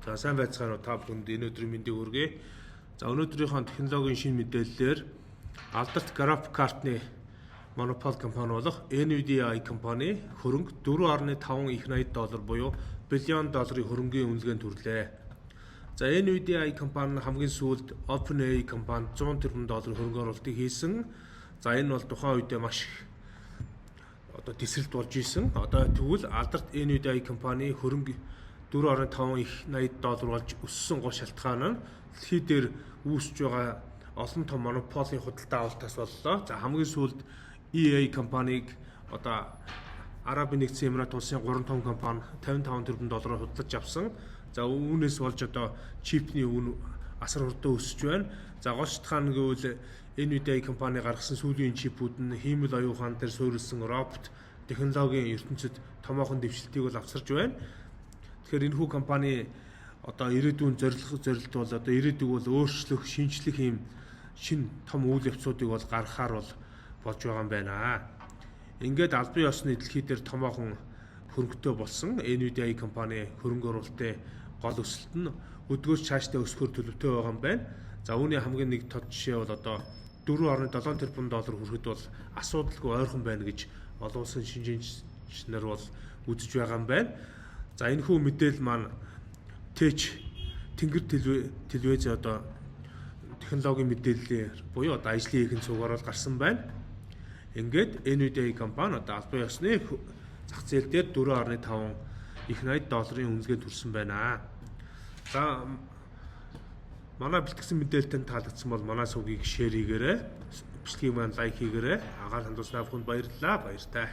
За сайн байцгаана уу та бүхэнд энэ өдрийн мэндийг хүргэе. За өнөөдрийнхөө технологийн шинэ мэдээллээр алдарт график картны монопол компани болох NVIDIA компани хөрөнгө $4.5 их $80 буюу $1 билион хөрөнгийн үнэлгээнд хүрлээ. За NVIDIA компани хамгийн сүүлд OpenAI компанид $100 тэрбум хөрөнгө оруулалтыг хийсэн. За энэ бол тухайн үедээ маш их тесрэлт болж исэн. Одоо тэгвэл алдарт NVIDIA компани хөрөнгө $4.5 их $80 болж өссөн гол шалтгаан нь дэлхий дээр үүсэж байгаа олон том монополийн худалдаа авалтаас боллоо. За хамгийн сүүлд EA компаниг одоо Арабын нэгдсэн Эмират улсын 3 том компани $55 тэрбум худалдаж авсан. За үүнээс болж одоо чипний үн асар хурдан өсөж байна. За гол шалтгаан гэвэл NVIDIA компани гаргасан сүүлийн чипүүд нь хиймэл оюун ухаан дээр суурилсан робот технологийн ертөнцид томоохон дэвшилтийг бол авчирч байна. Тэгэхээр энэхүү компани одоо ирээдүйн зорилт бол одоо ирээдүйг бол өөрчлөх, шинжлэх юм шин том үйл явцуудыг бол гаргахаар бол болж байгаа юм байна. Ингээд албан ёсны дэлхий дээр томоохон хөрөнгөтэй болсон NVIDIA компани хөрөнгө оруулалтын гол өсөлт нь өдгөөс цаашдаа өсөхөр төлөвтэй байгаа юм байна. За үүний хамгийн нэг тод жишээ бол одоо $4.7 тэрбум хүрэхэд бол асуудалгүй ойрхон байна гэж олон улсын шинжээчид нар бол үзэж байгаа юм байна. За энэхүү мэдээлэл маань Тэнгэр телевиз одоо технологийн мэдээллээр буюу одоо ажлын ихэнх цугаар бол гарсан байна. Ингээд NVIDIA компани одоо албан ёсны зах зээл дээр $4.5 их $80 үнэлгээнд хүрсэн байна. За манай бэлтгэсэн мэдээлэл тань таалагдсан бол манай сувгийг шеэр хийгээрэй. Бичлэгийг маань лайк хийгээрэй. Агаар хандуулснаа бүхэнд баярлалаа. Баяртай.